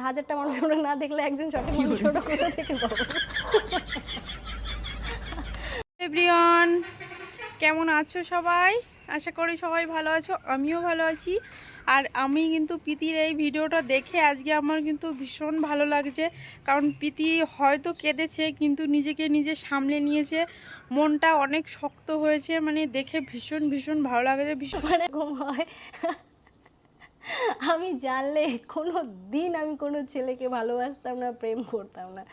1000টা মানুষ ওটা না দেখলে একজন সঠিক মানুষ ওটা কোথা থেকে পাবো? এভরিওয়ান, কেমন আছো সবাই? আশা করি সবাই ভালো আছো, আমিও ভালো আছি। আর আমি কিন্তু প্রীতির এই ভিডিওটা দেখে আজকে আমার কিন্তু ভীষণ ভালো লাগছে, কারণ প্রীতি হয়তো কেঁদেছে কিন্তু নিজেকে নিজে সামলে নিয়েছে, মনটা অনেক শক্ত হয়েছে, মানে দেখে ভীষণ ভীষণ ভালো লাগছে। ভীষণ মানে ঘুম হয়। আমি জানলে কোনো দিন আমি কোনো ছেলেকে ভালোবাসতাম না, প্রেম করতাম না,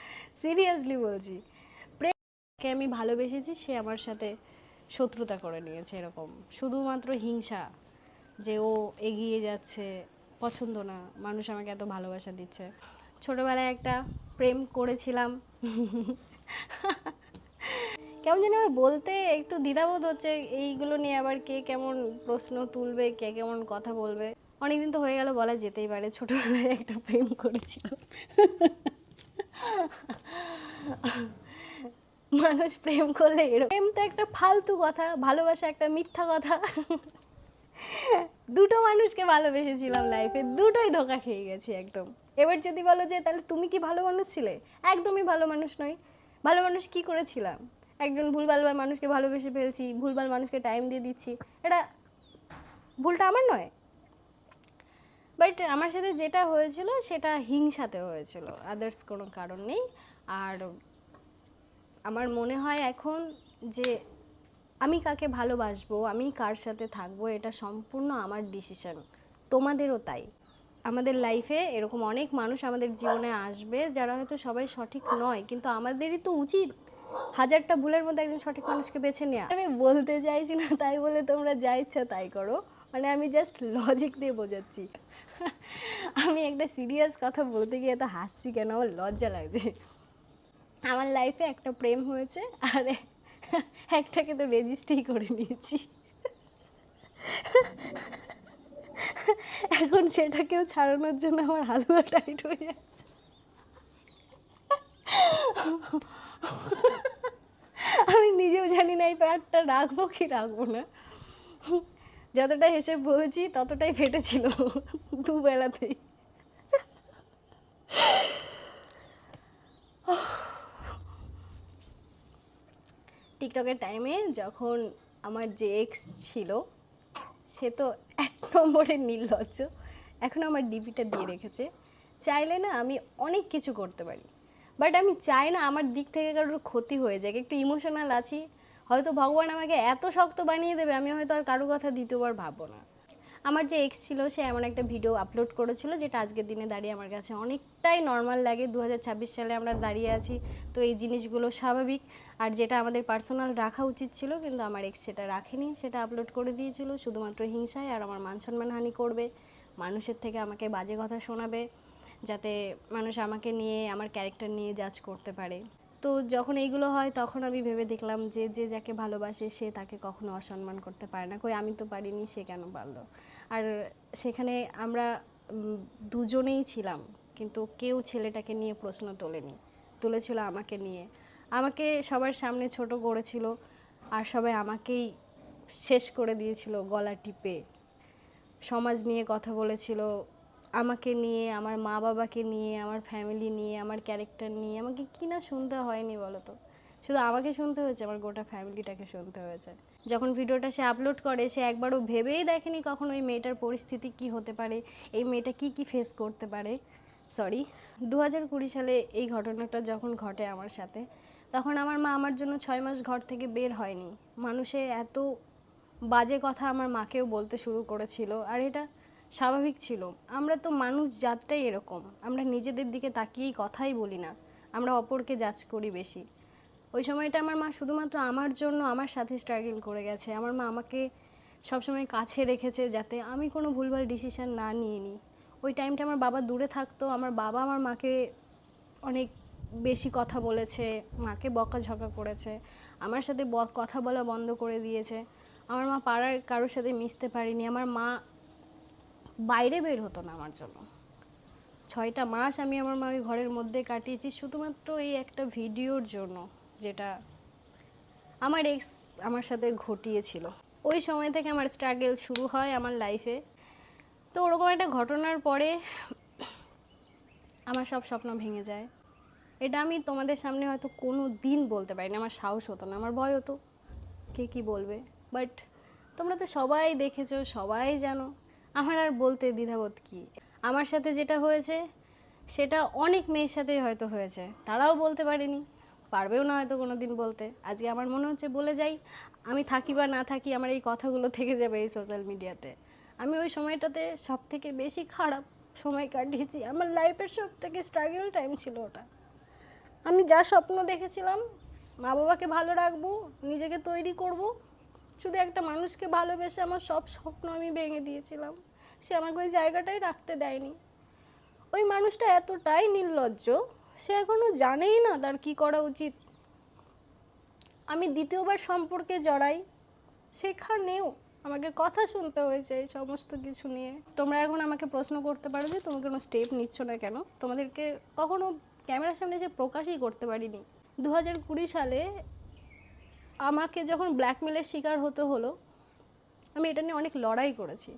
সিরিয়াসলি বলছি। প্রেমকে আমি ভালোবেসেছি, সে আমার সাথে শত্রুতা করে নিয়েছে, এরকম শুধুমাত্র হিংসা যে ও এগিয়ে যাচ্ছে, পছন্দ না মানুষ আমাকে এত ভালোবাসা দিচ্ছে। ছোটোবেলায় একটা প্রেম করেছিলাম, কেমন যেন আমার বলতে একটু দ্বিধাবোধ হচ্ছে, এইগুলো নিয়ে আবার কে কেমন প্রশ্ন তুলবে, কে কেমন কথা বলবে। অনেকদিন তো হয়ে গেল, বলা যেতেই পারে। ছোটোবেলায় একটা প্রেম করেছিলাম। মানুষ প্রেম করলে এরকম, প্রেম তো একটা ফালতু কথা, ভালোবাসা একটা মিথ্যা কথা। দুটো মানুষকে ভালোবেসেছিলাম লাইফে, দুটোই ধোকা খেয়ে গেছি একদম। এবার যদি বলো যে তাহলে তুমি কি ভালো মানুষ ছিলে, একদমই ভালো মানুষ নই। ভালো মানুষ কি করেছিলাম? একজন ভুলভাল মানুষকে ভালোবেসে ফেলছি, ভুলভাল মানুষকে টাইম দিয়ে দিচ্ছি, এটা ভুলটা আমার নয়। বাট আমার সাথে যেটা হয়েছিল সেটা হিংসাতে হয়েছিল, আদার্স কোনো কারণ নেই। আর আমার মনে হয় এখন যে আমি কাকে ভালোবাসবো, আমি কার সাথে থাকবো, এটা সম্পূর্ণ আমার ডিসিশন, তোমাদেরও তাই। আমাদের লাইফে এরকম অনেক মানুষ আমাদের জীবনে আসবে যারা হয়তো সবাই সঠিক নয়, কিন্তু আমাদেরই তো উচিত 1000টা ভুলের মধ্যে একজন সঠিক মানুষকে বেছে নেওয়া। আমি বলতে চাইছি না তাই বলে তোমরা যা ইচ্ছা তাই করো, মানে আমি জাস্ট লজিক দিয়ে বোঝাচ্ছি। আমি একটা সিরিয়াস কথা বলতে গিয়ে এত হাসছি কেন, আমার লজ্জা লাগছে। আমার লাইফে একটা প্রেম হয়েছে, আর একটাকে তো রেজিস্ট্রি করে নিয়েছি। এখন সেটাকেও ছাড়ানোর জন্য আমার হালুয়া টাইট হয়ে যাচ্ছে। আমি নিজেও জানি না এই প্যান্টটা রাখবো কি রাখবো না। যতটা হেসে বলছি ততটাই ফেটেছিল দুবেলাতেই। টিকটকের টাইমে যখন আমার যে এক্স ছিল, সে তো 1 নম্বরের নির্লজ্জ। এখন আমার ডিপিটা দিয়ে রেখেছে। চাইলে না আমি অনেক কিছু করতে পারি, বাট আমি চাই না আমার দিক থেকে কারোর ক্ষতি হয়ে যায়। একটু ইমোশনাল আছি, হয়তো ভগবান আমাকে এত শক্ত বানিয়ে দেবে আমি হয়তো আর কারো কথা দ্বিতীয়বার ভাববো না। আমার যে এক্স ছিল সে এমন একটা ভিডিও আপলোড করেছিল যেটা আজকের দিনে দাঁড়িয়ে আমার কাছে অনেকটাই নর্মাল লাগে। 2026 সালে আমরা দাঁড়িয়ে আছি, তো এই জিনিসগুলো স্বাভাবিক। আর যেটা আমাদের পার্সোনাল রাখা উচিত ছিল কিন্তু আমার এক্স সেটা রাখেনি, সেটা আপলোড করে দিয়েছিল শুধুমাত্র হিংসায় আর আমার মান সম্মানহানি করবে, মানুষের থেকে আমাকে বাজে কথা শোনাবে, যাতে মানুষ আমাকে নিয়ে আমার ক্যারেক্টার নিয়ে জাজ করতে পারে। তো যখন এইগুলো হয় তখন আমি ভেবে দেখলাম যে যে যাকে ভালোবাসে সে তাকে কখনো অসম্মান করতে পারে না। কই আমি তো পারিনি, সে কেন পারলো? আর সেখানে আমরা দুজনেই ছিলাম, কিন্তু কেউ ছেলেটাকে নিয়ে প্রশ্ন তোলেনি, তুলেছিল আমাকে নিয়ে। আমাকে সবার সামনে ছোট করেছিল আর সবাই আমাকেই শেষ করে দিয়েছিল গলা টিপে। সমাজ নিয়ে কথা বলেছিল, আমাকে নিয়ে, আমার মা বাবাকে নিয়ে, আমার ফ্যামিলি নিয়ে, আমার ক্যারেক্টার নিয়ে। আমাকে কি না শুনতে হয়নি বলো তো? শুধু আমাকে শুনতে হয়েছে, আমার গোটা ফ্যামিলিটাকে শুনতে হয়েছে। যখন ভিডিওটা সে আপলোড করে সে একবারও ভেবেই দেখেনি কখনো ওই মেয়েটার পরিস্থিতি কি হতে পারে, এই মেয়েটা কি কি ফেস করতে পারে। সরি, 2020 সালে এই ঘটনাটা যখন ঘটে আমার সাথে, তখন আমার মা আমার জন্য 6 মাস ঘর থেকে বের হয়নি। মানুষে এত বাজে কথা আমার মাকেও বলতে শুরু করেছিল, আর এটা স্বাভাবিক ছিল। আমরা তো মানুষ জাতটাই এরকম, আমরা নিজেদের দিকে তাকিয়েই কথাই বলি না, আমরা অপরকে জাজ করি বেশি। ওই সময়টা আমার মা শুধুমাত্র আমার জন্য আমার সাথে স্ট্রাগল করে গেছে। আমার মা আমাকে সবসময় কাছে রেখেছে যাতে আমি কোনো ভুলভাল ডিসিশন না নিয়ে নিই। ওই টাইমটা আমার বাবা দূরে থাকতো, আমার বাবা আমার মাকে অনেক বেশি কথা বলেছে, মাকে বকাঝকা করেছে, আমার সাথে কথা বলা বন্ধ করে দিয়েছে। আমার মা পাড়ার কারোর সাথে মিশতে পারেনি, আমার মা বাইরে বের হতো না আমার জন্য। 6টা মাস আমি আমার মায়ের ঘরের মধ্যে কাটিয়েছি শুধুমাত্র এই একটা ভিডিওর জন্য, যেটা আমার এক্স আমার সাথে ঘটিয়েছিল। ওই সময় থেকে আমার স্ট্রাগল শুরু হয় আমার লাইফে। তো ওরকম একটা ঘটনার পরে আমার সব স্বপ্ন ভেঙে যায়। এটা আমি তোমাদের সামনে হয়তো কোনো দিন বলতে পারি না, আমার সাহস হতো না, আমার ভয় হতো কে কী বলবে। বাট তোমরা তো সবাই দেখেছো, সবাই জানো, আমার আর বলতে দ্বিধাবোধ কী। আমার সাথে যেটা হয়েছে সেটা অনেক মেয়ের সাথেই হয়তো হয়েছে, তারাও বলতে পারেনি, পারবেও না হয়তো কোনো দিন বলতে। আজকে আমার মনে হচ্ছে বলে যাই, আমি থাকি বা না থাকি আমার এই কথাগুলো থেকে যাবে এই সোশ্যাল মিডিয়াতে। আমি ওই সময়টাতে সব থেকে বেশি খারাপ সময় কাটিয়েছি, আমার লাইফের সব থেকে স্ট্রাগল টাইম ছিল ওটা। আমি যা স্বপ্ন দেখেছিলাম, মা বাবাকে ভালো রাখবো, নিজেকে তৈরি করব, শুধু একটা মানুষকে ভালোবেসে আমার সব স্বপ্ন আমি ভেঙে দিয়েছিলাম। সে আমাকে ওই জায়গাটাই রাখতে দেয়নি। ওই মানুষটা এতটাই নির্লজ্জ, সে এখনও জানেই না তার কি করা উচিত। আমি দ্বিতীয়বার সম্পর্কে জড়াই, সেখানেও আমাকে কথা শুনতে হয়েছে এই সমস্ত কিছু নিয়ে। তোমরা এখন আমাকে প্রশ্ন করতে পারো যে তুমি কোনো স্টেপ নিচ্ছ না কেন, তোমাদেরকে কখনো ক্যামেরার সামনে যে প্রকাশই করতে পারিনি। 2020 সালে আমাকে যখন ব্ল্যাকমেলের শিকার হতে হলো, আমি এটা নিয়ে অনেক লড়াই করেছি।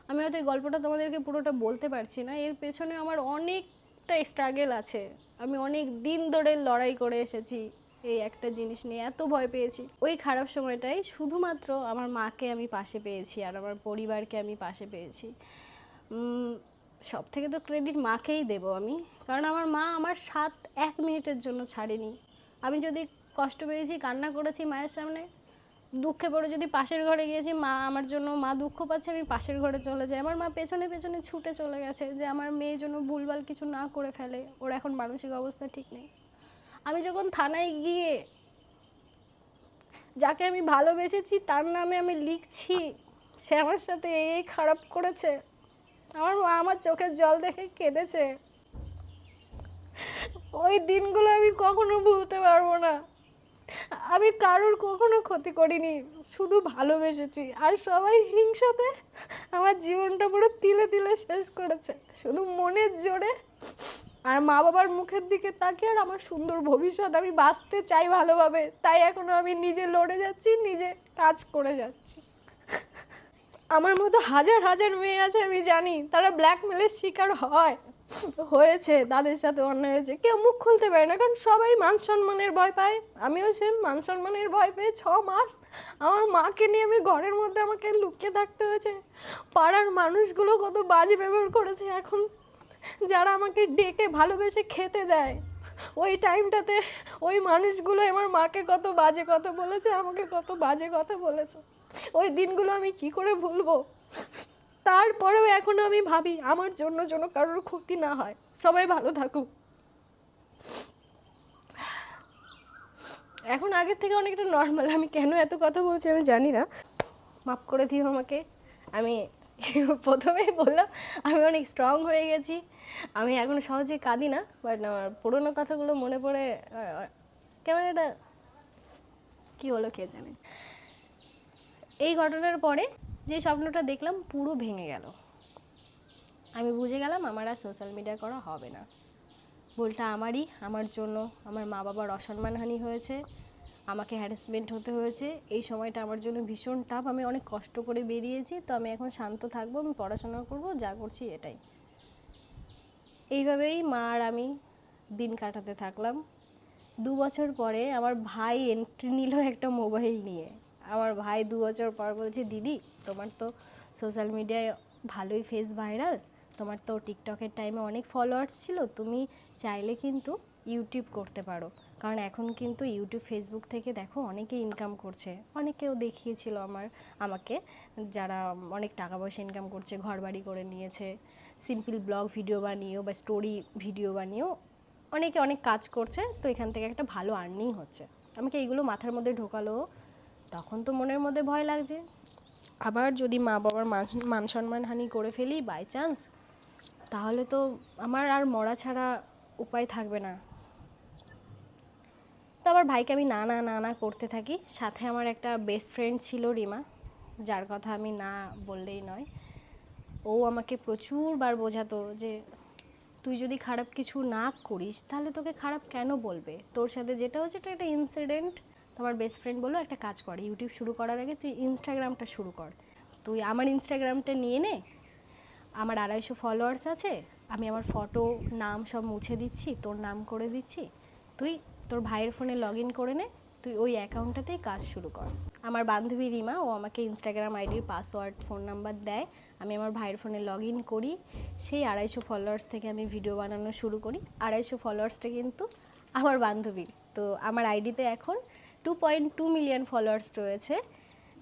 আমি হয়তো এই গল্পটা তোমাদেরকে পুরোটা বলতে পারছি না, এর পেছনে আমার অনেকটা স্ট্রাগল আছে। আমি অনেক দিন ধরে লড়াই করে এসেছি এই একটা জিনিস নিয়ে, এত ভয় পেয়েছি। ওই খারাপ সময়টাই শুধুমাত্র আমার মাকে আমি পাশে পেয়েছি আর আমার পরিবারকে আমি পাশে পেয়েছি। সব থেকে তো ক্রেডিট মাকেই দেবো আমি, কারণ আমার মা আমার 1 মিনিটের জন্য ছাড়েনি। আমি যদি কষ্ট পেয়েছি, কান্না করেছি মায়ের সামনে, দুঃখে পড়ে যদি পাশের ঘরে গিয়েছি, মা আমার জন্য, মা দুঃখ পাচ্ছে, আমি পাশের ঘরে চলে যাই। আমার মা পেছনে পেছনে ছুটে চলে গেছে যে আমার মেয়ের জন্য ভুলভাল কিছু না করে ফেলে, ওর এখন মানসিক অবস্থা ঠিক নেই। আমি যখন থানায় গিয়ে যাকে আমি ভালোবেসেছি তার নামে আমি লিখছি সে আমার সাথে এই খারাপ করেছে, আমার মা আমার চোখের জল দেখে কেঁদেছে। ওই দিনগুলো আমি কখনো ভুলতে পারবো না। আমি কারোর কখনো ক্ষতি করিনি, শুধু ভালোবেসেছি, আর সবাই হিংসাতে আমার জীবনটা পুরো তিলে তিলে শেষ করেছে, শুধু মনের জোরে আর মা বাবার মুখের দিকে তাকিয়ে। আর আমার সুন্দর ভবিষ্যৎ, আমি বাঁচতে চাই ভালোভাবে, তাই এখনো আমি নিজে লড়ে যাচ্ছি, নিজে কাজ করে যাচ্ছি। আমার মতো হাজার হাজার মেয়ে আছে, আমি জানি তারা ব্ল্যাকমেলের শিকার হয়েছে, তাদের সাথে অন্যায় হয়েছে, কেউ মুখ খুলতে পারে না, কারণ সবাই মান সম্মানের ভয় পায়। আমিও সেম মান সম্মানের ভয় পেয়ে 6 মাস আমার মাকে নিয়ে আমি ঘরের মধ্যে আমাকে লুকিয়ে থাকতে হয়েছে। পাড়ার মানুষগুলো কত বাজে ব্যবহার করেছে, এখন যারা আমাকে ডেকে ভালোবেসে খেতে দেয়, ওই টাইমটাতে ওই মানুষগুলো আমার মাকে কত বাজে কথা বলেছে, আমাকে কত বাজে কথা বলেছে। ওই দিনগুলো আমি কি করে ভুলবো? তারপরেও এখনো আমি ভাবি আমার জন্য যেন কারোর ক্ষতি না হয়, সবাই ভালো থাকুক। এখন আগের থেকে অনেকটা নর্মাল। আমি কেন এত কথা বলছি আমি জানি না, মাফ করে দিও আমাকে। আমি প্রথমেই বললাম আমি অনেক স্ট্রং হয়ে গেছি, আমি এখন সহজে কাঁদি না, বাট আমার পুরোনো কথাগুলো মনে পড়ে কেমন একটা কী হলো কে জানে। এই ঘটনার পরে যে স্বপ্নটা দেখলাম পুরো ভেঙে গেল। আমি বুঝে গেলাম আমার আর সোশ্যাল মিডিয়া করা হবে না। ভুলটা আমারই, আমার জন্য আমার মা বাবার অসম্মানহানি হয়েছে, আমাকে হ্যারাসমেন্ট হতে হয়েছে। এই সময়টা আমার জন্য ভীষণ টাফ, আমি অনেক কষ্ট করে বেরিয়েছি। তো আমি এখন শান্ত থাকবো, আমি পড়াশোনা করব, যা করছি এটাই। এইভাবেই মা আর আমি দিন কাটাতে থাকলাম। 2 বছর পরে আমার ভাই এন্ট্রি নিল একটা মোবাইল নিয়ে। আমার ভাই 2 বছর পর বলছে, দিদি তোমার তো সোশ্যাল মিডিয়ায় ভালোই ফেস ভাইরাল, তোমার তো টিকটকের টাইমে অনেক ফলোয়ার্স ছিল, তুমি চাইলে কিন্তু ইউটিউব করতে পারো, কারণ এখন কিন্তু ইউটিউব ফেসবুক থেকে দেখো অনেকে ইনকাম করছে। অনেকেও দেখিয়েছিল আমাকে যারা অনেক টাকা পয়সা ইনকাম করছে, ঘরবাড়ি করে নিয়েছে, সিম্পল ব্লগ ভিডিও বানিয়েও বা স্টোরি ভিডিও বানিয়েও অনেকে অনেক কাজ করছে। তো এখান থেকে একটা ভালো আর্নিং হচ্ছে। আমাকে এইগুলো মাথার মধ্যে ঢোকালো, তখন তো মনের মধ্যে ভয় লাগছে, আবার যদি মা বাবার মান সম্মানহানি করে ফেলি বাই চান্স, তাহলে তো আমার আর মরা ছাড়া উপায় থাকবে না। তো আমার ভাইকে আমি না না না না করতে থাকি। সাথে আমার একটা বেস্ট ফ্রেন্ড ছিল রিমা, যার কথা আমি না বললেই নয়। ও আমাকে প্রচুরবার বোঝাতো যে তুই যদি খারাপ কিছু না করিস তাহলে তোকে খারাপ কেন বলবে, তোর সাথে যেটা হচ্ছে এটা একটা ইনসিডেন্ট। তোমার বেস্ট ফ্রেন্ড বললো একটা কাজ কর, ইউটিউব শুরু করার আগে তুই ইনস্টাগ্রামটা শুরু কর, তুই আমার ইনস্টাগ্রামটা নিয়ে নে, আমার 250 ফলোয়ার্স আছে, আমি আমার ফটো নাম সব মুছে দিচ্ছি, তোর নাম করে দিচ্ছি, তুই তোর ভাইয়ের ফোনে লগ ইন করে নে, তুই ওই অ্যাকাউন্টটাতেই কাজ শুরু কর। আমার বান্ধবী রিমা, ও আমাকে ইনস্টাগ্রাম আইডির পাসওয়ার্ড ফোন নাম্বার দেয়, আমি আমার ভাইয়ের ফোনে লগ ইন করি, সেই 250 ফলোয়ার্স থেকে আমি ভিডিও বানানো শুরু করি। 250 ফলোয়ার্সটা কিন্তু আমার বান্ধবীর। তো আমার আইডিতে এখন 2.2 মিলিয়ন ফলোয়ার্স রয়েছে,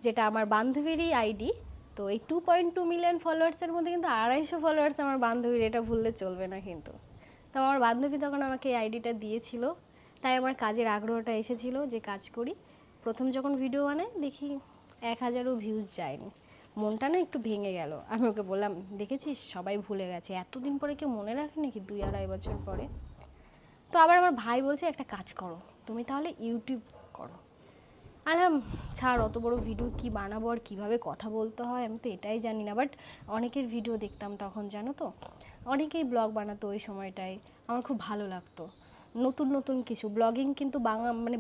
যেটা আমার বান্ধবীরই আইডি। তো এই 2.2 মিলিয়ন ফলোয়ার্সের মধ্যে কিন্তু 250 ফলোয়ার্স আমার বান্ধবীর, এটা ভুললে চলবে না কিন্তু। তো আমার বান্ধবী তখন আমাকে এই আইডিটা দিয়েছিল, তাই আমার কাজের আগ্রহটা এসেছিল যে কাজ করি। প্রথম যখন ভিডিও বানাই দেখি 1000ও ভিউজ যায়নি, মনটা না একটু ভেঙে গেল। আমি ওকে বললাম, দেখেছিস সবাই ভুলে গেছে, এতদিন পরে কেউ মনে রাখে নাকি 2-2.5 বছর পরে। তো আবার আমার ভাই বলছে একটা কাজ করো, তুমি তাহলে ইউটিউব করো। আলাম ছাড়, অত বড় ভিডিও কি বানাবো আর কীভাবে কথা বলতে হয় আমি তো এটাই জানি না। বাট অনেকের ভিডিও দেখতাম তখন, জানো তো, অনেকেই ব্লগ বানাতো ওই সময়টায়, আমার খুব ভালো লাগতো। নতুন নতুন কিছু ব্লগিং কিন্তু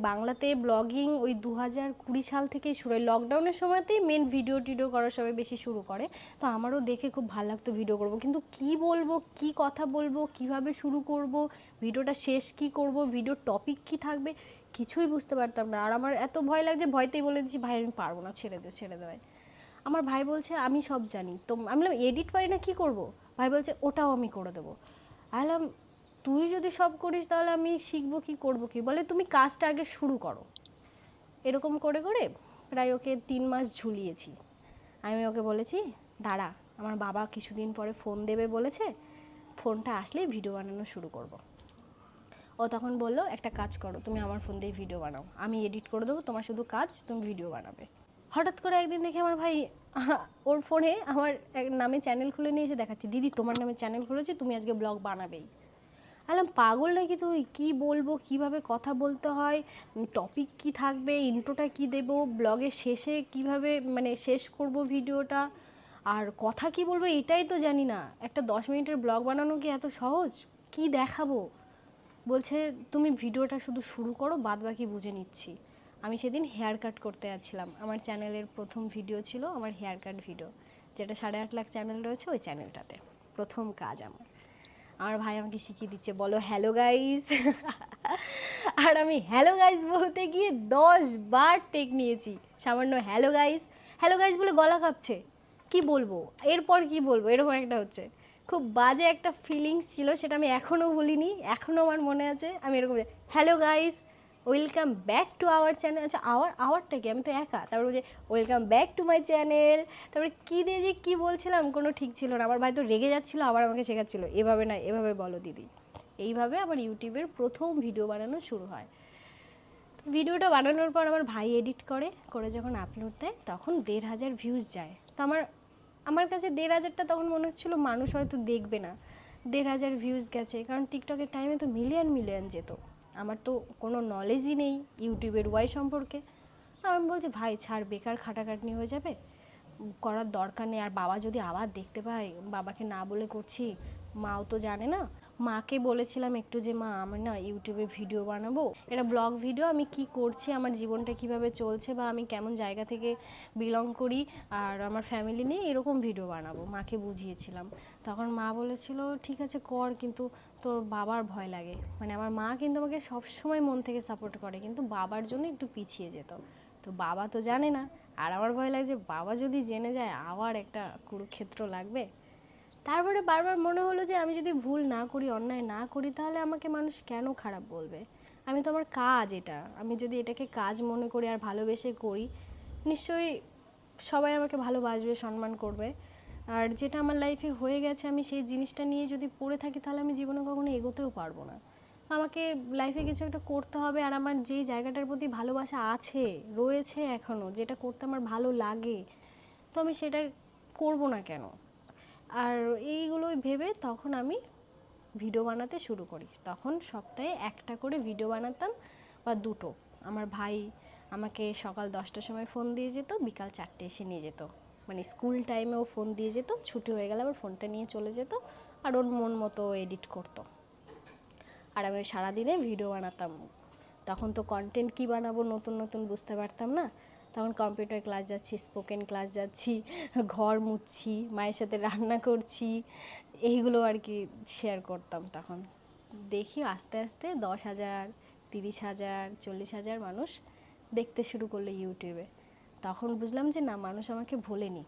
বাংলাতে ব্লগিং ওই 2020 সাল থেকেই শুরু হয়, লকডাউনের সময়তেই মেন ভিডিও টিডিও করা সবাই বেশি শুরু করে। তো আমারও দেখে খুব ভালো লাগতো ভিডিও করব, কিন্তু কি বলবো, কি কথা বলবো, কিভাবে শুরু করব, ভিডিওটা শেষ কি করব, ভিডিওর টপিক কি থাকবে, কিছুই বুঝতে পারতাম না। আর আমার এত ভয় লাগছে, ভয়তেই বলে দিচ্ছি ভাই আমি পারবো না, ছেড়ে দে ভাই। আমার ভাই বলছে আমি সব জানি, তো আমি বললাম এডিট পারি না, কী করবো? ভাই বলছে ওটাও আমি করে দেবো। বললাম তুই যদি সব করিস তাহলে আমি শিখবো কি, করবো কি? বলে তুমি কাজটা আগে শুরু করো। এরকম করে করে প্রায় ওকে 3 মাস ঝুলিয়েছি। আমি ওকে বলেছি দাঁড়া, আমার বাবা কিছুদিন পরে ফোন দেবে বলেছে, ফোনটা আসলেই ভিডিও বানানো শুরু করব। ও তখন বললো একটা কাজ করো, তুমি আমার ফোন দিয়ে ভিডিও বানাও, আমি এডিট করে দেবো, তোমার শুধু কাজ তুমি ভিডিও বানাবে। হঠাৎ করে একদিন দেখি আমার ভাই ওর ফোনে আমার নামে চ্যানেল খুলে নিয়ে এসে দেখাচ্ছি, দিদি তোমার নামে চ্যানেল খুলেছে, তুমি আজকে ব্লগ বানাবেই। আলাম পাগল নাকি তুই, কী বলবো, কিভাবে কথা বলতে হয়, টপিক কি থাকবে, ইন্ট্রোটা কি দেব, ব্লগের শেষে কিভাবে শেষ করব ভিডিওটা, আর কথা কি বলবো এটাই তো জানি না। একটা 10 মিনিটের ব্লগ বানানো কি এত সহজ? কি দেখাবো? বলছে তুমি ভিডিওটা শুধু শুরু করো, বাদ বাকি বুঝে নিচ্ছি। আমি সেদিন হেয়ার কাট করতে যাচ্ছিলাম, আমার চ্যানেলের প্রথম ভিডিও ছিল আমার হেয়ার কাট ভিডিও, যেটা 8.5 লাখ চ্যানেল রয়েছে ওই চ্যানেলটাতে প্রথম কাজ আমার ভাই আমাকে শিখিয়ে দিচ্ছে, বলো হ্যালো গাইস। আর আমি হ্যালো গাইস বলতে গিয়ে 10 বার টেক নিয়েছি, সামান্য হ্যালো গাইস বলে গলা কাঁপছে, কি বলবো এরপর, কি বলবো, এরকম একটা হচ্ছে। খুব বাজে একটা ফিলিংস ছিল, সেটা আমি এখনও ভুলিনি, এখনও আমার মনে আছে। আমি এরকম hello guys, welcome back to our channel. আচ্ছা আওয়ারটা কি, আমি তো একা। তারপর বলছে welcome back to my channel. তারপরে কী দিয়ে যে কী বলছিলাম কোনো ঠিক ছিল না। আমার ভাই তো রেগে যাচ্ছিলো, আবার আমাকে শেখাচ্ছিলো এভাবে না এভাবে বলো দিদি। এইভাবে আমার ইউটিউবের প্রথম ভিডিও বানানো শুরু হয়। ভিডিওটা বানানোর পর আমার ভাই এডিট করে যখন আপলোড দেয় তখন 1500 ভিউজ যায়। তো আমার কাছে 1500টা তখন মনে হচ্ছিলো মানুষ হয়তো দেখবে না, 1500 ভিউজ গেছে, কারণ টিকটকের টাইমে তো মিলিয়ন যেত। আমার তো কোনো নলেজই নেই ইউটিউবের ওয়াই সম্পর্কে। আমি বলছি ভাই ছাড়, বেকার খাটাখাটনি হয়ে যাবে, করার দরকার নেই। আর বাবা যদি আবার দেখতে পায়, বাবাকে না বলে করছি, মাও তো জানে না। মাকে বলেছিলাম একটু যে মা আমি না ইউটিউবে ভিডিও বানাবো, এটা ব্লগ ভিডিও, আমি কি করছি, আমার জীবনটা কিভাবে চলছে, বা আমি কেমন জায়গা থেকে বিলং করি আর আমার ফ্যামিলি নিয়ে এরকম ভিডিও বানাবো, মাকে বুঝিয়েছিলাম। তখন মা বলেছিল ঠিক আছে কর, কিন্তু তোর বাবার ভয় লাগে। আমার মা কিন্তু আমাকে সবসময় মন থেকে সাপোর্ট করে, কিন্তু বাবার জন্য একটু পিছিয়ে যেত। তো বাবা তো জানে না, আর আমার ভয় লাগছে বাবা যদি জেনে যায় আবার একটা কুরুক্ষেত্র লাগবে। তারপরে বারবার মনে হলো যে আমি যদি ভুল না করি, অন্যায় না করি, তাহলে আমাকে মানুষ কেন খারাপ বলবে? আমি তো আমার কাজ এটা, আমি যদি এটাকে কাজ মনে করি আর ভালোবেসে করি, নিশ্চয়ই সবাই আমাকে ভালোবাসবে, সম্মান করবে। আর যেটা আমার লাইফে হয়ে গেছে, আমি সেই জিনিসটা নিয়ে যদি পড়ে থাকি তাহলে আমি জীবনে কখনো এগোতেও পারবো না। আমাকে লাইফে কিছু একটা করতে হবে, আর আমার যেই জায়গাটার প্রতি ভালোবাসা আছে, রয়েছে এখনও, যেটা করতে আমার ভালো লাগে, তো আমি সেটা করব না কেন? আর এইগুলোই ভেবে তখন আমি ভিডিও বানাতে শুরু করি। তখন সপ্তাহে একটা করে ভিডিও বানাতাম, বা 2টো। আমার ভাই আমাকে সকাল 10টার সময় ফোন দিয়ে যেত, বিকাল 4টে এসে নিয়ে যেত। স্কুল টাইমেও ফোন দিয়ে যেত, ছুটি হয়ে গেলে আবার ফোনটা নিয়ে চলে যেত, আর ওর মন মতো এডিট করতো। আর আমি সারাদিনে ভিডিও বানাতাম। তখন তো কন্টেন্ট কী বানাবো নতুন নতুন বুঝতে পারতাম না। তখন কম্পিউটার ক্লাস যাচ্ছি, স্পোকেন ক্লাস যাচ্ছি, ঘর মুছছি, মায়ের সাথে রান্না করছি, এইগুলো আর কি শেয়ার করতাম। তখন দেখি আস্তে আস্তে 10,000, 30,000, 40,000 মানুষ দেখতে শুরু করলো ইউটিউবে। তখন বুঝলাম যে না, মানুষ আমাকে ভোলেনি,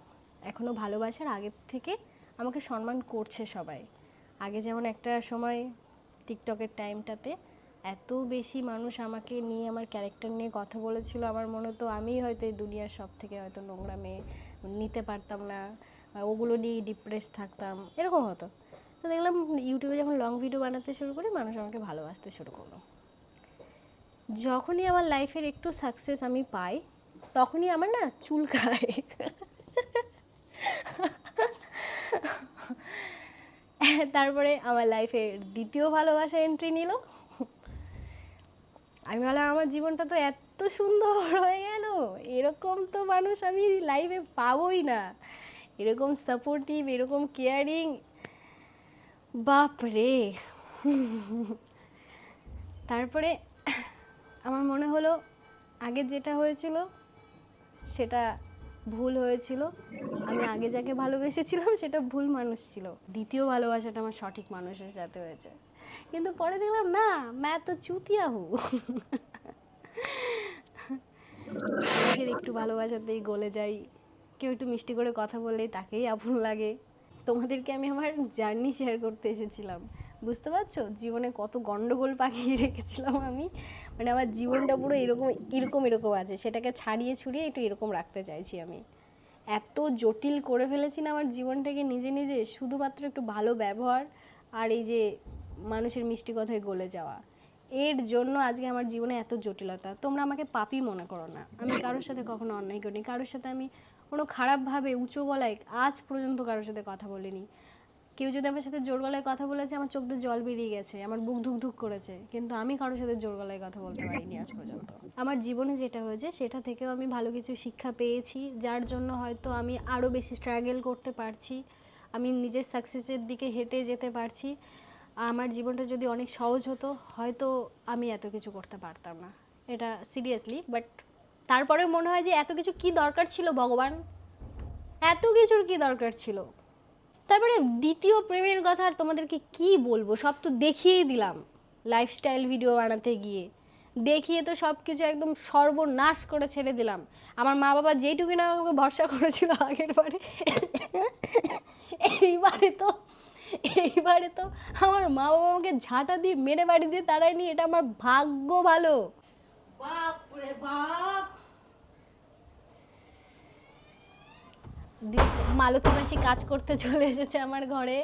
এখনও ভালোবাসার আগের থেকে আমাকে সম্মান করছে সবাই। আগে যেমন একটা সময় টিকটকের টাইমটাতে এত বেশি মানুষ আমাকে নিয়ে, আমার ক্যারেক্টার নিয়ে কথা বলেছিল, আমার মনে হতো আমিই হয়তো এই দুনিয়ার সব থেকে হয়তো নোংরা মেয়ে, নিতে পারতাম না, ওগুলো নিয়ে ডিপ্রেস থাকতাম, এরকম হতো। তো দেখলাম ইউটিউবে যখন লং ভিডিও বানাতে শুরু করি, মানুষ আমাকে ভালোবাসতে শুরু করলো। যখনই আমার লাইফের একটু সাকসেস আমি পাই, তখনই আমার না চুলকায়। তারপরে আমার লাইফের দ্বিতীয় ভালোবাসা এন্ট্রি নিল। আমি ভাবলাম আমার জীবনটা তো এত সুন্দর হয়ে গেল, এরকম তো মানুষ আমি লাইফে পাবোই না, এরকম সাপোর্টিভ, এরকম কেয়ারিং, বাপরে। তারপরে আমার মনে হলো আগে যেটা হয়েছিল সেটা ভুল হয়েছিল, আমি আগে যাকে ভালোবেসেছিলাম সেটা ভুল মানুষ ছিল, দ্বিতীয় ভালোবাসাটা আমার সঠিক মানুষের সাথে হয়েছে। কিন্তু পরে দেখলাম না, मैं तो चूतिया हूँ। মানুষের একটু ভালোবাসাতেই গলে যাই, কেউ একটু মিষ্টি করে কথা বললেই তাকেই আপন লাগে। তোমাদেরকে আমি আমার জার্নি শেয়ার করতে এসেছিলাম, বুঝতে পারছো জীবনে কত গন্ডগোল পাকিয়ে রেখেছিলাম আমি। মানে আমার জীবনটা পুরো এরকম এরকম এরকম আছে, সেটাকে ছাড়িয়ে ছুড়িয়ে একটু এরকম রাখতে চাইছি আমি। এত জটিল করে ফেলেছি না আমার জীবনটাকে নিজে নিজে, শুধুমাত্র একটু ভালো ব্যবহার আর এই যে মানুষের মিষ্টি কথায় গলে যাওয়া, এর জন্য আজকে আমার জীবনে এত জটিলতা। তোমরা আমাকে পাপী মনে করো না, আমি কারোর সাথে কখনো অন্যায় করিনি, কারোর সাথে আমি কোনো খারাপভাবে উঁচু গলায় আজ পর্যন্ত কারোর সাথে কথা বলিনি। কেউ যদি আমার সাথে জোর গলায় কথা বলেছে, আমার চোখ দিয়ে জল বেরিয়ে গেছে, আমার বুক ধুক ধুক করেছে, কিন্তু আমি কারোর সাথে জোর গলায় কথা বলতে পারিনি আজ পর্যন্ত। আমার জীবনে যেটা হয়েছে সেটা থেকেও আমি ভালো কিছু শিক্ষা পেয়েছি, যার জন্য হয়তো আমি আরও বেশি স্ট্রাগল করতে পারছি, আমি নিজের সাকসেসের দিকে হেঁটে যেতে পারছি। আমার জীবনটা যদি অনেক সহজ হতো, হয়তো আমি এত কিছু করতে পারতাম না, এটা সিরিয়াসলি। বাট তারপরে মনে হয় যে এত কিছু কি দরকার ছিল ভগবান, এত কিছুর কি দরকার ছিল। তারপরে দ্বিতীয় প্রেমের কথা আর তোমাদেরকে কি বলবো, সব তো দেখিয়েই দিলাম লাইফস্টাইল ভিডিও বানাতে গিয়ে, দেখিয়ে তো সব কিছু একদম সর্বনাশ করে ছেড়ে দিলাম। আমার মা বাবা যেইটুকু না আমাকে ভরসা করেছিল আগের বারে, এইবারে তো আমার মা বাবা আমাকে ঝাঁটা দিয়ে মেরে বাড়ি দিয়ে তাড়ায়নি, এটা আমার ভাগ্য ভালো। বাপ রে বাপ। মালতী মাসি কাজ করতে চলে এসেছে আমার ঘরে।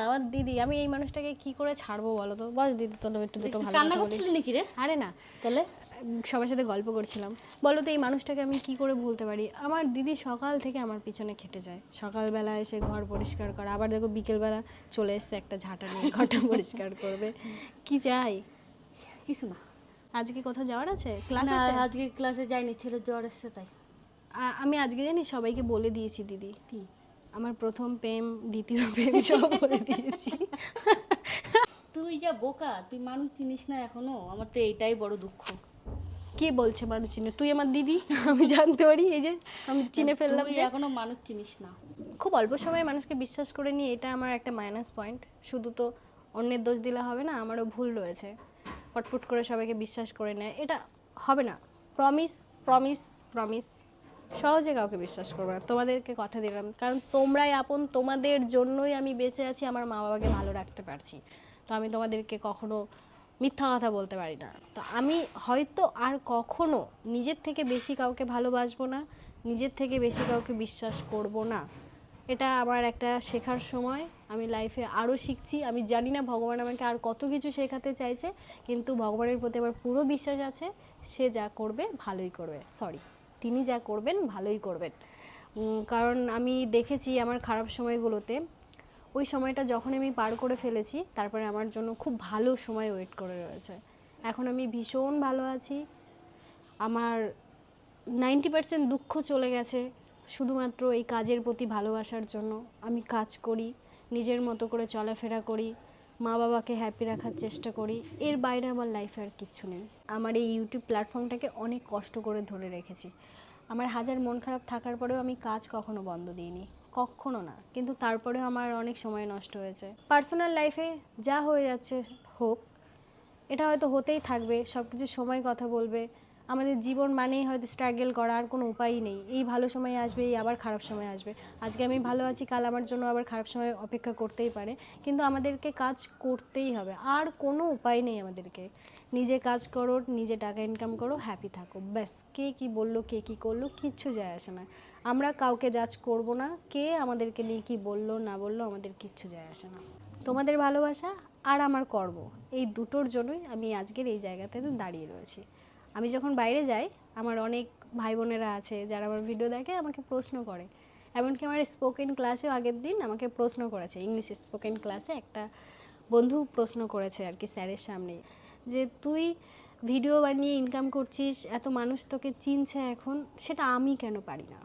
আমার দিদি, আমি এই মানুষটাকে কি করে ছাড়বো বলো তো? বল দিদি, তোর একটু দুটো ভালো কথা বলি নাকি রে? আরে না, তাহলে সবার সাথে গল্প করছিলাম, বলো তো এই মানুষটাকে আমি কি করে ভুলতে পারি? আমার দিদি সকাল থেকে আমার পিছনে খেটে যায়, সকালবেলা এসে ঘর পরিষ্কার করা, আবার দেখো বিকেলবেলা চলে এসছে একটা ঝাঁটা নিয়ে ঘরটা পরিষ্কার করবে। কি চাই? কিছু না। আজকে কোথাও যাওয়ার আছে? ক্লাস আছে? আজকে ক্লাসে যাইনি, ছেলে জ্বর এসছে তাই। আমি আজকে জানি সবাইকে বলে দিয়েছি দিদি, কি আমার প্রথম প্রেম, দ্বিতীয় প্রেম সব বলে দিয়েছি। তুই যা বোকা, তুই মানুষ চিনিস না এখনো, আমার তো এইটাই বড় দুঃখ। কে বলছে মানুষ চিনে? তুই আমার দিদি, আমি জানতে পারি, এই যে আমি চিনে ফেললাম তুই যে এখনো মানুষ চিনিস না। খুব অল্প সময়ে মানুষকে বিশ্বাস করে নিয়ে, এটা আমার একটা মাইনাস পয়েন্ট। শুধু তো অন্যের দোষ দিলে হবে না, আমারও ভুল রয়েছে। ফটফট করে সবাইকে বিশ্বাস করে নেয়, এটা হবে না। প্রমিস প্রমিস প্রমিস, সহজে কাউকে বিশ্বাস করবো না, তোমাদেরকে কথা দিলাম, কারণ তোমরাই আপন, তোমাদের জন্যই আমি বেঁচে আছি, আমার মা বাবাকে ভালো রাখতে পারছি। তো আমি তোমাদেরকে কখনো মিথ্যা কথা বলতে পারি না। তো আমি হয়তো আর কখনো নিজের থেকে বেশি কাউকে ভালোবাসবো না, নিজের থেকে বেশি কাউকে বিশ্বাস করব না। এটা আমার একটা শেখার সময়, আমি লাইফে আরও শিখছি। আমি জানি না ভগবান আমাকে আর কত কিছু শেখাতে চাইছে, কিন্তু ভগবানের প্রতি আমার পুরো বিশ্বাস আছে, সে যা করবে ভালোই করবে। তিনি যা করবেন ভালোই করবেন। কারণ আমি দেখেছি আমার খারাপ সময়গুলোতে, ওই সময়টা যখন আমি পার করে ফেলেছি, তারপরে আমার জন্য খুব ভালো সময় ওয়েট করে রয়েছে। এখন আমি ভীষণ ভালো আছি, আমার 90% দুঃখ চলে গেছে শুধুমাত্র এই কাজের প্রতি ভালোবাসার জন্য। আমি কাজ করি, নিজের মতো করে চলাফেরা করি, মা বাবাকে হ্যাপি রাখার চেষ্টা করি, এর বাইরে আমার লাইফে আর কিচ্ছু নেই। আমার এই ইউটিউব প্ল্যাটফর্মটাকে অনেক কষ্ট করে ধরে রেখেছি, আমার হাজার মন খারাপ থাকার পরেও আমি কাজ কখনো বন্ধ দিইনি, কখনো না। কিন্তু তারপরেও আমার অনেক সময় নষ্ট হয়েছে। পার্সোনাল লাইফে যা হয়ে যাচ্ছে হোক, এটা হয়তো হতেই থাকবে, সব কিছু সময় কথা বলবে। আমাদের জীবন মানেই হয়তো স্ট্রাগল করা, আর কোনো উপায়ই নেই। এই ভালো সময় আসবে, এই আবার খারাপ সময় আসবে। আজকে আমি ভালো আছি, কাল আমার জন্য আবার খারাপ সময় অপেক্ষা করতেই পারে, কিন্তু আমাদেরকে কাজ করতেই হবে, আর কোনো উপায় নেই আমাদেরকে। নিজে কাজ করো, নিজে টাকা ইনকাম করো, হ্যাপি থাকো, ব্যাস। কে কী বললো, কে কী করলো, কিচ্ছু যায় আসে না। আমরা কাউকে জাজ করব না, কে আমাদেরকে নিয়ে কী বললো না বললো, আমাদের কিচ্ছু যায় আসে না। তোমাদের ভালোবাসা আর আমার কর্ম, এই দুটোর জন্যই আমি আজকের এই জায়গাতে দাঁড়িয়ে রয়েছি। আমি যখন বাইরে যাই, আমার অনেক ভাই বোনেরা আছে যারা আমার ভিডিও দেখে, আমাকে প্রশ্ন করে। এমনকি আমার স্পোকেন ক্লাসেও আগের দিন আমাকে প্রশ্ন করেছে, ইংলিশ স্পোকেন ক্লাসে একটা বন্ধু প্রশ্ন করেছে আর কি স্যারের সামনে, যে তুই ভিডিও বানিয়ে ইনকাম করছিস, এত মানুষ তোকে চিনছে এখন, সেটা আমি কেন পারি না।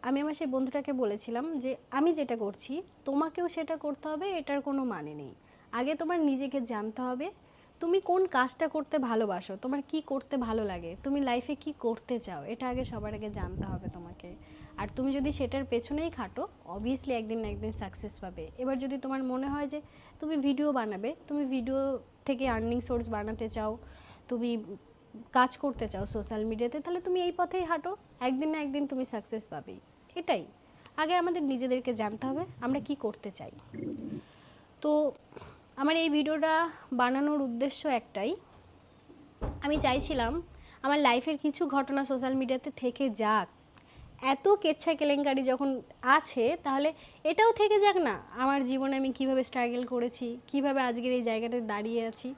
আমি আমার সেই বন্ধুটাকে বলেছিলাম যে আমি যেটা করছি তোমাকেও সেটা করতে হবে, এটার কোনো মানে নেই। আগে তোমার নিজেকে জানতে হবে, তুমি কোন কাজটা করতে ভালোবাসো, তোমার কি করতে ভালো লাগে, তুমি লাইফে কি করতে চাও, এটা আগে সবার আগে জানতে হবে তোমাকে। আর তুমি যদি সেটার পেছনেই খাটো, অবভিয়াসলি একদিন না একদিন সাকসেস পাবে। এবার যদি তোমার মনে হয় যে তুমি ভিডিও বানাবে, তুমি ভিডিও থেকে আর্নিং সোর্স বানাতে চাও, তুমি কাজ করতে চাও সোশ্যাল মিডিয়াতে, তাহলে তুমি এই পথেই হাঁটো, একদিন না একদিন তুমি সাকসেস পাবেই। এটাই আগে আমাদের নিজেদেরকে জানতে হবে আমরা কি করতে চাই। তো আমার এই ভিডিওটা বানানোর উদ্দেশ্য একটাই, আমি চাইছিলাম আমার লাইফের কিছু ঘটনা সোশ্যাল মিডিয়াতে থেকে যাক। এত কেচ্ছা কেলেঙ্কারি যখন আছে, তাহলে এটাও থেকে যাক না, আমার জীবনে আমি কিভাবে স্ট্রাগল করেছি, কিভাবে আজকের এই জায়গাটায় দাঁড়িয়ে আছি।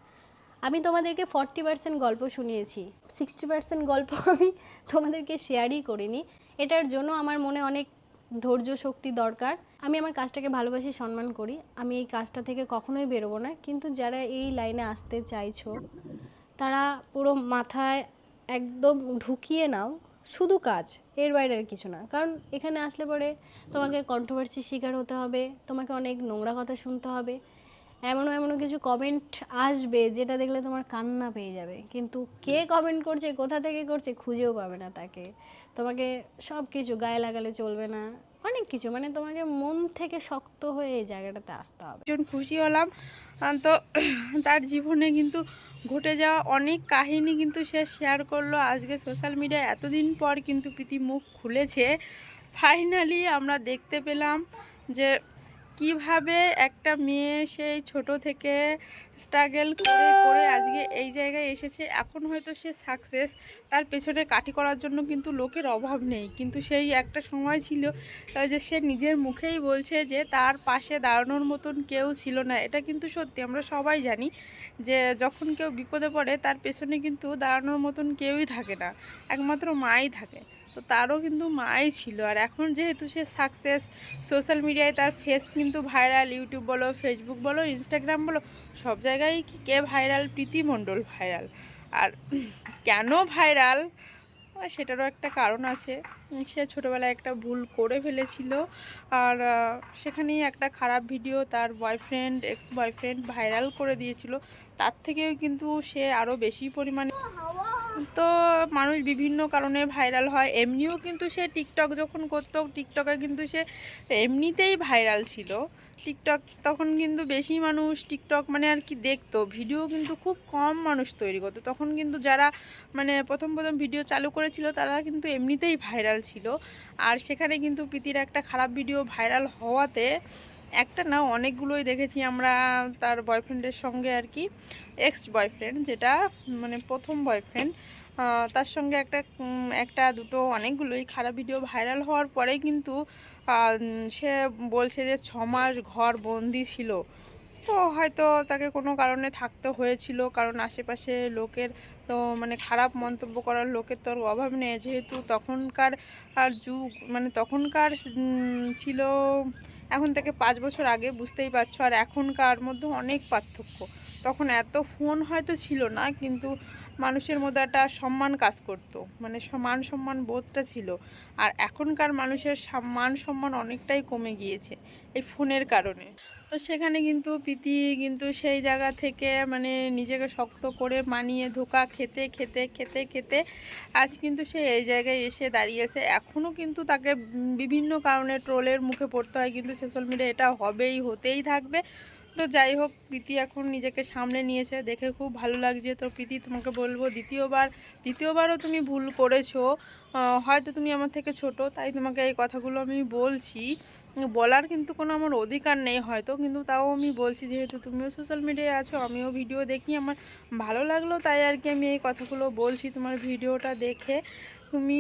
আমি তোমাদেরকে 40% গল্প শুনিয়েছি, 60% গল্প আমি তোমাদেরকে শেয়ারই করিনি। এটার জন্য আমার মনে অনেক ধৈর্য শক্তি দরকার। আমি আমার কাজটাকে ভালোবাসি, সম্মান করি, আমি এই কাজটা থেকে কখনোই বেরোবো না। কিন্তু যারা এই লাইনে আসতে চাইছো, তারা পুরো মাথায় একদম ঢুকিয়ে নাও শুধু কাজ, এর বাইরে আর কিছু না। কারণ এখানে আসলে পরে তোমাকে কন্ট্রোভার্সির শিকার হতে হবে, তোমাকে অনেক নোংরা কথা শুনতে হবে, এমনও কিছু কমেন্ট আসবে যেটা দেখলে তোমার কান্না পেয়ে যাবে। কিন্তু কে কমেন্ট করছে, কোথা থেকে করছে, খুঁজেও পাবে না তাকে। তোমাকে সব কিছু গায়ে লাগালে চলবে না, অনেক কিছু, মানে তোমাকে মন থেকে শক্ত হয়ে এই জায়গাটাতে আসতে হবে। ভীষণ খুশি হলাম। তো তার জীবনে কিন্তু ঘটে যাওয়া অনেক কাহিনী কিন্তু সে শেয়ার করলো আজকে সোশ্যাল মিডিয়ায়। এতদিন পর কিন্তু প্রীতি মুখ খুলেছে, ফাইনালি আমরা দেখতে পেলাম যে কিভাবে একটা মেয়ে সেই ছোট থেকে স্ট্রাগল করে করে আজকে এই জায়গায় এসেছে। এখন হয়তো সে সাকসেস, তার পেছনে কাঠি করার জন্য কিন্তু লোকের অভাব নেই। কিন্তু সেই একটা সময় ছিল যে সে নিজের মুখেই বলছে যে তার পাশে দাঁড়ানোর মতন কেউ ছিল না। এটা কিন্তু সত্যি, আমরা সবাই জানি যে যখন কেউ বিপদে পড়ে তার পেছনে কিন্তু দাঁড়ানোর মতন কেউই থাকে না, একমাত্র মাই থাকে। তো তারও কিন্তু মাই ছিল। আর এখন যেহেতু সে সাকসেস, সোশ্যাল মিডিয়ায় তার ফেস কিন্তু ভাইরাল, ইউটিউব বলো, ফেসবুক বলো, ইনস্টাগ্রাম বলো, সব জায়গায় কে ভাইরাল? প্রীতি মণ্ডল ভাইরাল। আর কেন ভাইরাল সেটারও একটা কারণ আছে। সে ছোটোবেলায় একটা ভুল করে ফেলেছিল, আর সেখানেই একটা খারাপ ভিডিও তার বয়ফ্রেন্ড, এক্স বয়ফ্রেন্ড ভাইরাল করে দিয়েছিল। তার থেকেও কিন্তু সে আরও বেশি পরিমাণে, তো মানুষ বিভিন্ন কারণে ভাইরাল হয়। এমনিও কিন্তু সে টিকটক যখন করতো, টিকটকে কিন্তু সে এমনিতেই ভাইরাল ছিল। টিকটক তখন কিন্তু বেশি মানুষ টিকটক মানে আর কি দেখতো, ভিডিও কিন্তু খুব কম মানুষ তৈরি করতো। তখন কিন্তু যারা মানে প্রথম ভিডিও চালু করেছিল তারা কিন্তু এমনিতেই ভাইরাল ছিল। আর সেখানে কিন্তু প্রীতির একটা খারাপ ভিডিও ভাইরাল হওয়াতে, একটা না অনেকগুলোই দেখেছি আমরা, তার বয়ফ্রেন্ডের সঙ্গে আর কি, এক্স বয়ফ্রেন্ড যেটা মানে প্রথম বয়ফ্রেন্ড, তার সঙ্গে একটা দুটো অনেকগুলোই খারাপ ভিডিও ভাইরাল হওয়ার পরে কিন্তু সে বলছে যে 6 মাস ঘর বন্দি ছিল। তো হয়তো তাকে কোনো কারণে থাকতে হয়েছিল, কারণ আশেপাশে লোকের তো মানে খারাপ মন্তব্য করার লোকের তো অভাব নেই। যেহেতু তখনকার যুগ, মানে তখনকার ছিল এখন থেকে 5 বছর আগে, বুঝতেই পারছো। আর এখনকার মধ্যে অনেক পার্থক্য। তখন এত ফোন হয়তো ছিল না, কিন্তু মানুষের মধ্যে একটা সম্মান কাজ করতো, মানে মান সম্মান বোধটা ছিল। আর এখনকার মানুষের মান সম্মান অনেকটাই কমে গিয়েছে এই ফোনের কারণে। তো সেখানে কিন্তু প্রীতি কিন্তু সেই জায়গা থেকে মানে নিজেকে শক্ত করে মানিয়ে ধোকা খেতে খেতে খেতে খেতে আজ কিন্তু সে এই জায়গায় এসে দাঁড়িয়েছে। এখনও কিন্তু তাকে বিভিন্ন কারণে ট্রোলের মুখে পড়তে হয়, কিন্তু সোশ্যাল মিডিয়া এটা হতেই থাকবে। তো যাই হোক, প্রীতি এখন নিজেকে সামলে নিয়েছে, দেখে খুব ভালো লাগছে। তো প্রীতি, তোমাকে বলবো দ্বিতীয়বারও তুমি ভুল করেছো। হয়তো তুমি আমার থেকে ছোট, তাই তোমাকে এই কথাগুলো আমি বলছি। বলার কিন্তু কোনো আমার অধিকার নেই হয়তো, কিন্তু তাও আমি বলছি, যেহেতু তুমিও সোশ্যাল মিডিয়ায় আছো, আমিও ভিডিও দেখি, আমার ভালো লাগলো তাই আর কি আমি এই কথাগুলো বলছি। তোমার ভিডিওটা দেখে তুমি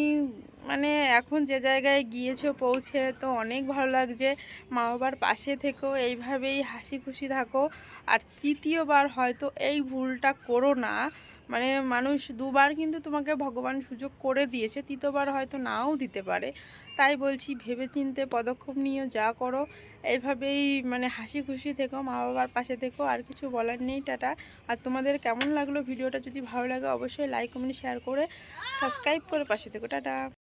মানে এখন যে জায়গায় গিয়েছো পৌঁছে, তো অনেক ভালো লাগছে। মা বাবার পাশে থেকো, এইভাবেই হাসি খুশি থাকো। আর তৃতীয়বার হয়তো এই ভুলটা করো না। মানে মানুষ দুবার কিন্তু তোমাকে ভগবান সুযোগ করে দিয়েছে, তৃতীয়বার হয়তো নাও দিতে পারে। তাই বলছি, ভেবেচিন্তে পদক্ষেপ নিয়ে যা করো, এইভাবেই মানে হাসি খুশি থেকো, মা বাবার পাশে থেকো। আর কিছু বলার নেই, টাটা। আর তোমাদের কেমন লাগলো ভিডিওটা? যদি ভালো লাগে অবশ্যই লাইক কমেন্ট শেয়ার করে সাবস্ক্রাইব করে পাশে থেকো, টাটা।